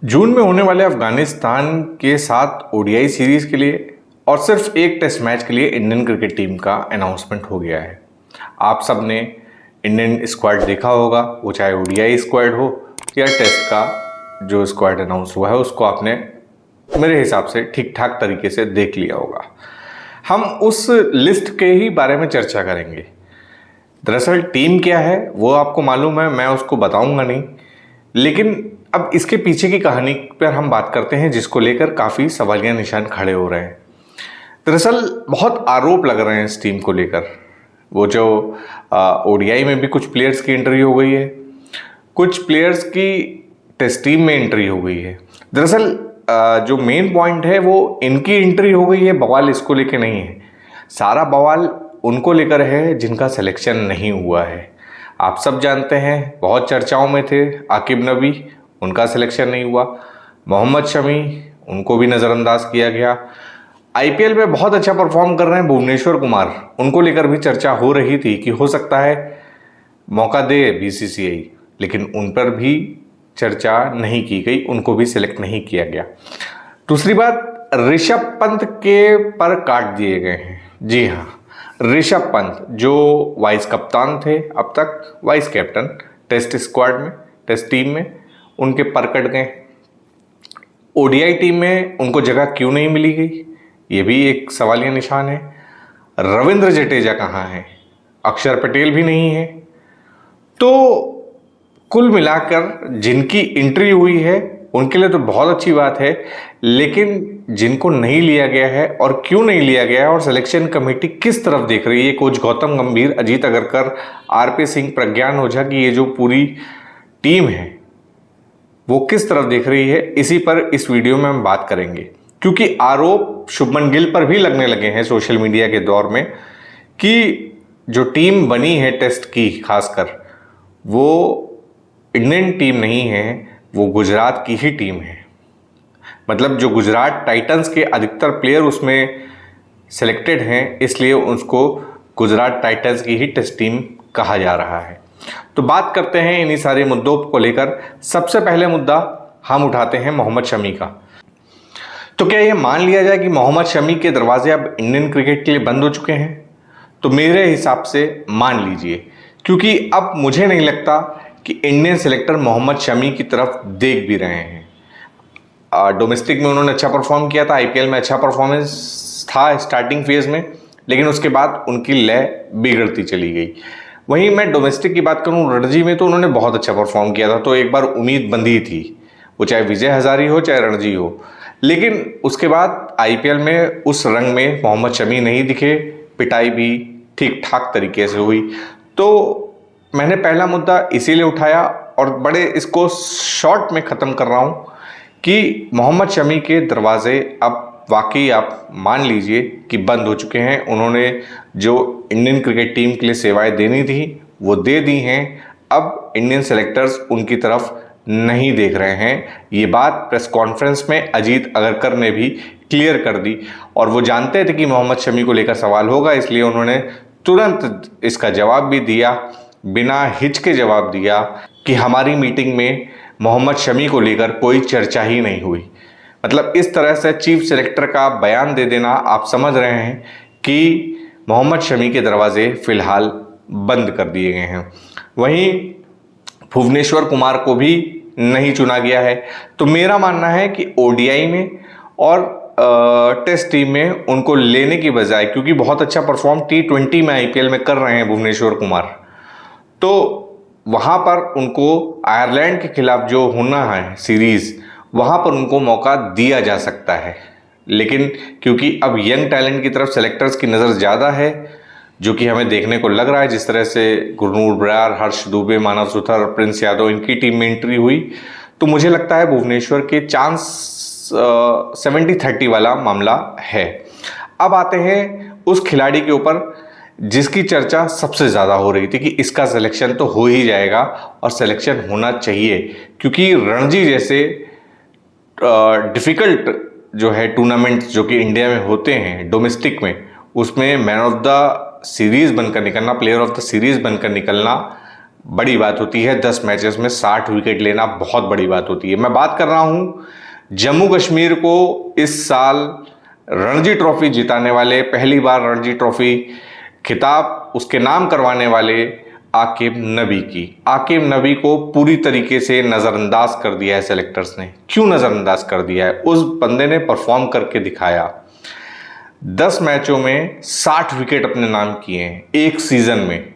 जून में होने वाले अफगानिस्तान के साथ ओडीआई सीरीज के लिए और सिर्फ एक टेस्ट मैच के लिए इंडियन क्रिकेट टीम का अनाउंसमेंट हो गया है। आप सब ने इंडियन स्क्वाड देखा होगा, वो चाहे ओडीआई स्क्वाड हो या टेस्ट का जो स्क्वाड अनाउंस हुआ है उसको आपने मेरे हिसाब से ठीक ठाक तरीके से देख लिया होगा। हम उस लिस्ट के ही बारे में चर्चा करेंगे। दरअसल टीम क्या है वो आपको मालूम है, मैं उसको बताऊंगा नहीं, लेकिन अब इसके पीछे की कहानी पर हम बात करते हैं जिसको लेकर काफ़ी सवालिया निशान खड़े हो रहे हैं। दरअसल बहुत आरोप लग रहे हैं इस टीम को लेकर। वो जो ओडीआई में भी कुछ प्लेयर्स की एंट्री हो गई है, कुछ प्लेयर्स की टेस्ट टीम में एंट्री हो गई है। दरअसल जो मेन पॉइंट है वो इनकी एंट्री हो गई है, बवाल इसको लेकर नहीं है। सारा बवाल उनको लेकर है जिनका सिलेक्शन नहीं हुआ है। आप सब जानते हैं, बहुत चर्चाओं में थे आकिब नबी, उनका सिलेक्शन नहीं हुआ। मोहम्मद शमी, उनको भी नज़रअंदाज किया गया। आईपीएल में बहुत अच्छा परफॉर्म कर रहे हैं भुवनेश्वर कुमार, उनको लेकर भी चर्चा हो रही थी कि हो सकता है मौका दे बीसीसीआई, लेकिन उन पर भी चर्चा नहीं की गई, उनको भी सिलेक्ट नहीं किया गया। दूसरी बात, ऋषभ पंत के पर काट दिए गए हैं। जी हाँ, ऋषभ पंत जो वाइस कप्तान थे, अब तक वाइस कैप्टन टेस्ट स्क्वाड में, टेस्ट टीम में, उनके पर कट गए। ओडीआई टीम में उनको जगह क्यों नहीं मिली गई, ये भी एक सवालिया निशान है। रविंद्र जडेजा कहाँ है, अक्षर पटेल भी नहीं है। तो कुल मिलाकर जिनकी एंट्री हुई है उनके लिए तो बहुत अच्छी बात है, लेकिन जिनको नहीं लिया गया है और क्यों नहीं लिया गया है और सिलेक्शन कमेटी किस तरफ देख रही है, कोच गौतम गंभीर, अजीत अगरकर, आरपी सिंह, प्रज्ञान ओझा की ये जो पूरी टीम है वो किस तरफ देख रही है, इसी पर इस वीडियो में हम बात करेंगे। क्योंकि आरोप शुभमन गिल पर भी लगने लगे हैं सोशल मीडिया के दौर में कि जो टीम बनी है टेस्ट की, खासकर वो इंडियन टीम नहीं है, वो गुजरात की ही टीम है। मतलब जो गुजरात टाइटंस के अधिकतर प्लेयर उसमें सिलेक्टेड हैं, इसलिए उसको गुजरात टाइटंस की ही टेस्ट टीम कहा जा रहा है। तो बात करते हैं इन्हीं सारे मुद्दों को लेकर। सबसे पहले मुद्दा हम उठाते हैं मोहम्मद शमी का। तो क्या ये मान लिया जाए कि मोहम्मद शमी के दरवाजे अब इंडियन क्रिकेट के लिए बंद हो चुके हैं? तो मेरे हिसाब से मान लीजिए, क्योंकि अब मुझे नहीं लगता कि इंडियन सिलेक्टर मोहम्मद शमी की तरफ देख भी रहे हैं। डोमेस्टिक में उन्होंने अच्छा परफॉर्म किया था, आईपीएल में अच्छा परफॉर्मेंस था स्टार्टिंग फेज में, लेकिन उसके बाद उनकी लय बिगड़ती चली गई। वहीं मैं डोमेस्टिक की बात करूं, रणजी में तो उन्होंने बहुत अच्छा परफॉर्म किया था, तो एक बार उम्मीद बंधी थी, वो चाहे विजय हजारी हो चाहे रणजी हो। लेकिन उसके बाद आईपीएल में उस रंग में मोहम्मद शमी नहीं दिखे, पिटाई भी ठीक ठाक तरीके से हुई। तो मैंने पहला मुद्दा इसीलिए उठाया और बड़े इसको शॉर्ट में ख़त्म कर रहा हूँ कि मोहम्मद शमी के दरवाजे अब वाकई आप मान लीजिए कि बंद हो चुके हैं। उन्होंने जो इंडियन क्रिकेट टीम के लिए सेवाएं देनी थी वो दे दी हैं। अब इंडियन सेलेक्टर्स उनकी तरफ नहीं देख रहे हैं। ये बात प्रेस कॉन्फ्रेंस में अजीत अगरकर ने भी क्लियर कर दी, और वो जानते थे कि मोहम्मद शमी को लेकर सवाल होगा, इसलिए उन्होंने तुरंत इसका जवाब भी दिया, बिना हिचके जवाब दिया कि हमारी मीटिंग में मोहम्मद शमी को लेकर कोई चर्चा ही नहीं हुई। मतलब इस तरह से चीफ सेलेक्टर का बयान दे देना, आप समझ रहे हैं कि मोहम्मद शमी के दरवाजे फिलहाल बंद कर दिए गए हैं। वहीं भुवनेश्वर कुमार को भी नहीं चुना गया है। तो मेरा मानना है कि ओडीआई में और टेस्ट टीम में उनको लेने की बजाय, क्योंकि बहुत अच्छा परफॉर्म टी20 में आईपीएल में कर रहे हैं भुवनेश्वर कुमार, तो वहाँ पर उनको आयरलैंड के खिलाफ जो होना है सीरीज़, वहाँ पर उनको मौका दिया जा सकता है। लेकिन क्योंकि अब यंग टैलेंट की तरफ सेलेक्टर्स की नज़र ज़्यादा है, जो कि हमें देखने को लग रहा है, जिस तरह से गुरनूर बरार, हर्ष दुबे, मानव सुथर, प्रिंस यादव, इनकी टीम में एंट्री हुई, तो मुझे लगता है भुवनेश्वर के चांस 70-30 वाला मामला है। अब आते हैं उस खिलाड़ी के ऊपर जिसकी चर्चा सबसे ज़्यादा हो रही थी कि इसका सिलेक्शन तो हो ही जाएगा और सिलेक्शन होना चाहिए, क्योंकि रणजी जैसे डिफ़िकल्ट जो है टूर्नामेंट जो कि इंडिया में होते हैं डोमेस्टिक में, उसमें मैन ऑफ द सीरीज़ बनकर निकलना, प्लेयर ऑफ द सीरीज़ बनकर निकलना बड़ी बात होती है। 10 मैचेस में 60 विकेट लेना बहुत बड़ी बात होती है। मैं बात कर रहा हूं जम्मू कश्मीर को इस साल रणजी ट्रॉफी जिताने वाले, पहली बार रणजी ट्रॉफी खिताब उसके नाम करवाने वाले आकिब नबी की। आकिब नबी को पूरी तरीके से नज़रअंदाज कर दिया है सेलेक्टर्स ने। क्यों नज़रअंदाज कर दिया है? उस बंदे ने परफॉर्म करके दिखाया। 10 मैचों में 60 विकेट अपने नाम किए हैं एक सीज़न में,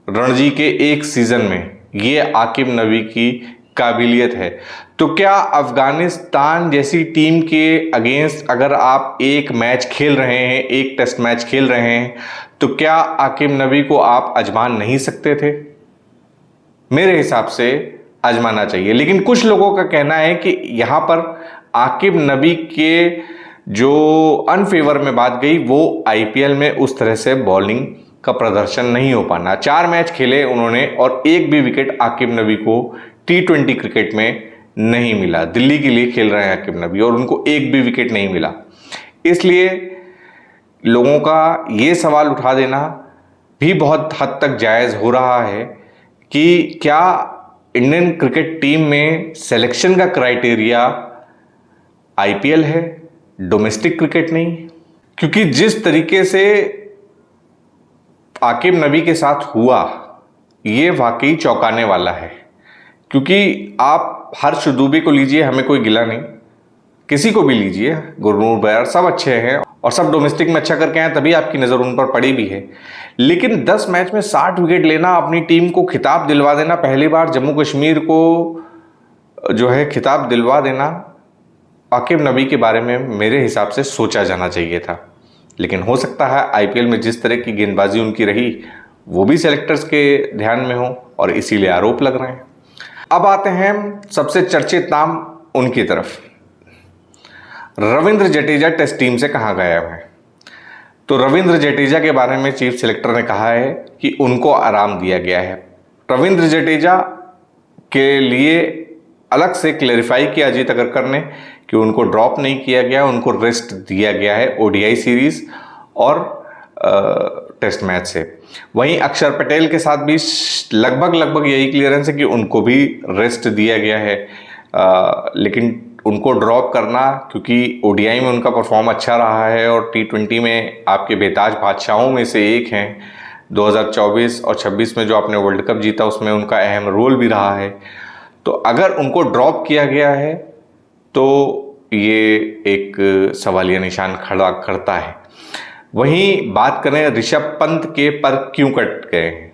रणजी के एक सीज़न में। ये आकिब नबी की काबिलियत है। तो क्या अफगानिस्तान जैसी टीम के अगेंस्ट अगर आप एक मैच खेल रहे हैं, एक टेस्ट मैच खेल रहे हैं, तो क्या आकिब नबी को आप आजमा नहीं सकते थे? मेरे हिसाब से आजमाना चाहिए। लेकिन कुछ लोगों का कहना है कि यहां पर आकिब नबी के जो अनफेवर में बात गई वो आईपीएल में उस तरह से बॉलिंग का प्रदर्शन नहीं हो पाना। 4 मैच खेले उन्होंने और एक भी विकेट आकिब नबी को T20 क्रिकेट में नहीं मिला। दिल्ली के लिए खेल रहे हैं आकिब नबी और उनको एक भी विकेट नहीं मिला। इसलिए लोगों का ये सवाल उठा देना भी बहुत हद तक जायज़ हो रहा है कि क्या इंडियन क्रिकेट टीम में सिलेक्शन का क्राइटेरिया आईपीएल है, डोमेस्टिक क्रिकेट नहीं? क्योंकि जिस तरीके से आकिब नबी के साथ हुआ ये वाकई चौंकाने वाला है। क्योंकि आप हर्ष दुबे को लीजिए, हमें कोई गिला नहीं, किसी को भी लीजिए, गुरनूर बयार, सब अच्छे हैं और सब डोमेस्टिक में अच्छा करके आए, तभी आपकी नज़र उन पर पड़ी भी है। लेकिन 10 मैच में 60 विकेट लेना, अपनी टीम को खिताब दिलवा देना, पहली बार जम्मू कश्मीर को जो है खिताब दिलवा देना, आकिब नबी के बारे में मेरे हिसाब से सोचा जाना चाहिए था। लेकिन हो सकता है आईपीएल में जिस तरह की गेंदबाजी उनकी रही वो भी सेलेक्टर्स के ध्यान में हो और इसीलिए आरोप लग रहे हैं। अब आते हैं सबसे चर्चित नाम उनकी तरफ। रविंद्र जडेजा टेस्ट टीम से कहाँ गायब है? तो रविंद्र जडेजा के बारे में चीफ सेलेक्टर ने कहा है कि उनको आराम दिया गया है। रविंद्र जडेजा के लिए अलग से क्लेरिफाई किया अजीत अगरकर ने कि उनको ड्रॉप नहीं किया गया, उनको रेस्ट दिया गया है ओडीआई सीरीज और टेस्ट मैच से। वहीं अक्षर पटेल के साथ भी लगभग यही क्लियरेंस है कि उनको भी रेस्ट दिया गया है। लेकिन उनको ड्रॉप करना, क्योंकि ओडीआई में उनका परफॉर्म अच्छा रहा है और T20 में आपके बेताज बादशाहों में से एक हैं। 2024 और 26 में जो आपने वर्ल्ड कप जीता उसमें उनका अहम रोल भी रहा है। तो अगर उनको ड्रॉप किया गया है तो ये एक सवालिया निशान खड़ा करता है। वहीं बात करें ऋषभ पंत के पर क्यों कट गए हैं?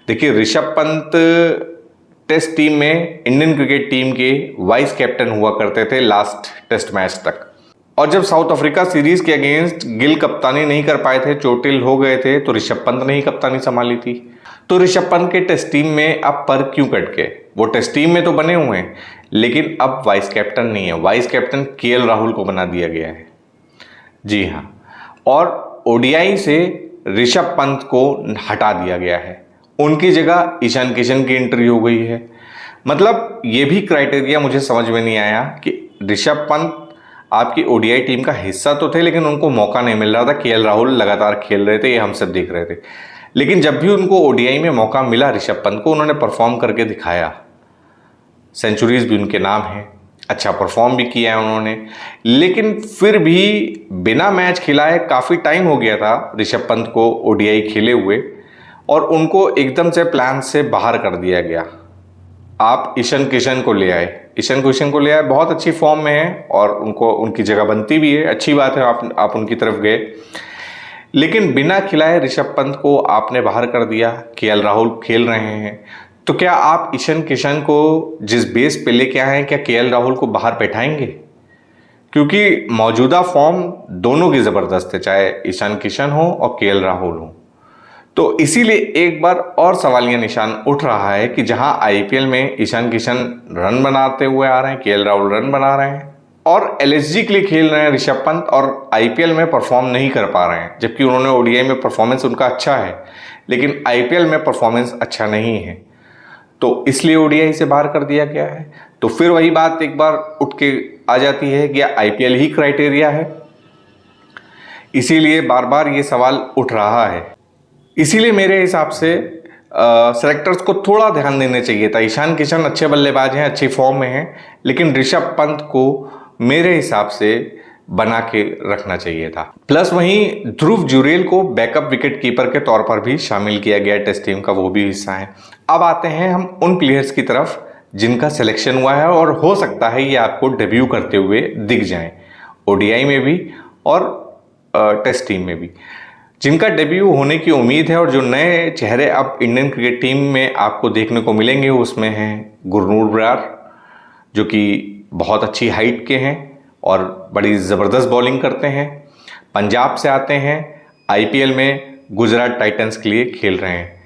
देखिए, ऋषभ पंत टेस्ट टीम में इंडियन क्रिकेट टीम के वाइस कैप्टन हुआ करते थे लास्ट टेस्ट मैच तक, और जब साउथ अफ्रीका सीरीज के अगेंस्ट गिल कप्तानी नहीं कर पाए थे, चोटिल हो गए थे, तो ऋषभ पंत ने ही कप्तानी संभाली थी। तो ऋषभ पंत के टेस्ट टीम में अब पर क्यों कट गए? वो टेस्ट टीम में तो बने हुए हैं लेकिन अब वाइस कैप्टन नहीं है। वाइस कैप्टन केएल राहुल को बना दिया गया है। जी हाँ, और ओडीआई से ऋषभ पंत को हटा दिया गया है, उनकी जगह ईशान किशन की एंट्री हो गई है। मतलब ये भी क्राइटेरिया मुझे समझ में नहीं आया कि ऋषभ पंत आपकी ओडीआई टीम का हिस्सा तो थे लेकिन उनको मौका नहीं मिल रहा था। केएल राहुल लगातार खेल रहे थे, ये हम सब देख रहे थे। लेकिन जब भी उनको ओडीआई में मौका मिला ऋषभ पंत को, उन्होंने परफॉर्म करके दिखाया। सेंचुरीज भी उनके नाम हैं, अच्छा परफॉर्म भी किया है उन्होंने। लेकिन फिर भी बिना मैच खिलाए काफ़ी टाइम हो गया था ऋषभ पंत को ओडीआई खेले हुए, और उनको एकदम से प्लान से बाहर कर दिया गया। आप ईशान किशन को ले आए, ईशान किशन को ले आए, बहुत अच्छी फॉर्म में है और उनको उनकी जगह बनती भी है, अच्छी बात है, आप उनकी तरफ गए। लेकिन बिना खिलाए ऋषभ पंत को आपने बाहर कर दिया। केएल राहुल खेल रहे हैं, तो क्या आप ईशान किशन को जिस बेस पे लेके आए हैं, क्या केएल राहुल को बाहर बैठाएंगे? क्योंकि मौजूदा फॉर्म दोनों की ज़बरदस्त है, चाहे ईशान किशन हो और केएल राहुल हो। तो इसीलिए एक बार और सवालिया निशान उठ रहा है कि जहां आईपीएल में ईशान किशन रन बनाते हुए आ रहे हैं, केएल राहुल रन बना रहे हैं और एलएसजी के लिए खेल रहे हैं ऋषभ पंत, और आईपीएल में परफॉर्म नहीं कर पा रहे हैं। जबकि उन्होंने ओडीआई में परफॉर्मेंस उनका अच्छा है लेकिन आईपीएल में परफॉर्मेंस अच्छा नहीं है, तो इसलिए ओडीआई से बाहर कर दिया गया है। तो फिर वही बात एक बार उठ के आ जाती है कि आईपीएल ही क्राइटेरिया है। इसीलिए बार बार ये सवाल उठ रहा है। इसीलिए मेरे हिसाब से सेलेक्टर्स को थोड़ा ध्यान देना चाहिए था। ईशान किशन अच्छे बल्लेबाज हैं, अच्छी फॉर्म में हैं, लेकिन ऋषभ पंत को मेरे हिसाब से बना के रखना चाहिए था। प्लस वहीं ध्रुव जुरेल को बैकअप विकेट कीपर के तौर पर भी शामिल किया गया टेस्ट टीम का, वो भी हिस्सा है। अब आते हैं हम उन प्लेयर्स की तरफ जिनका सिलेक्शन हुआ है और हो सकता है ये आपको डेब्यू करते हुए दिख जाएं, ओडीआई में भी और टेस्ट टीम में भी। जिनका डेब्यू होने की उम्मीद है और जो नए चेहरे अब इंडियन क्रिकेट टीम में आपको देखने को मिलेंगे, उसमें हैं गुरनूर बरार, जो कि बहुत अच्छी हाइट के हैं और बड़ी ज़बरदस्त बॉलिंग करते हैं। पंजाब से आते हैं, आईपीएल में गुजरात टाइटंस के लिए खेल रहे हैं।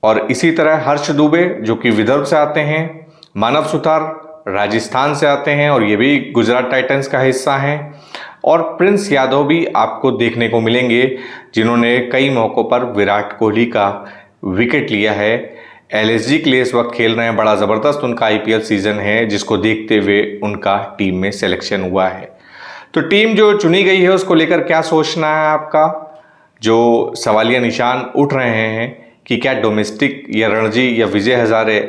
और इसी तरह हर्ष दुबे जो कि विदर्भ से आते हैं, मानव सुतार राजस्थान से आते हैं और ये भी गुजरात टाइटंस का हिस्सा हैं। और प्रिंस यादव भी आपको देखने को मिलेंगे, जिन्होंने कई मौक़ों पर विराट कोहली का विकेट लिया है। एलएसजी के लिए इस वक्त खेल रहे हैं, बड़ा ज़बरदस्त उनका आईपीएल सीज़न है, जिसको देखते हुए उनका टीम में सिलेक्शन हुआ है। तो टीम जो चुनी गई है उसको लेकर क्या सोचना है आपका? जो सवालिया निशान उठ रहे हैं कि क्या डोमेस्टिक या रणजी या विजय हजारे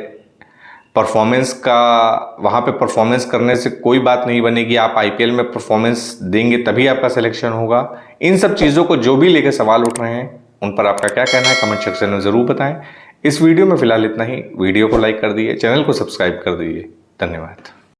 परफॉर्मेंस का, वहाँ पे परफॉर्मेंस करने से कोई बात नहीं बनेगी, आप आईपीएल में परफॉर्मेंस देंगे तभी आपका सिलेक्शन होगा। इन सब चीज़ों को जो भी लेकर सवाल उठ रहे हैं, उन पर आपका क्या कहना है कमेंट सेक्शन में ज़रूर बताएं। इस वीडियो में फिलहाल इतना ही। वीडियो को लाइक कर दीजिए, चैनल को सब्सक्राइब कर दीजिए। धन्यवाद।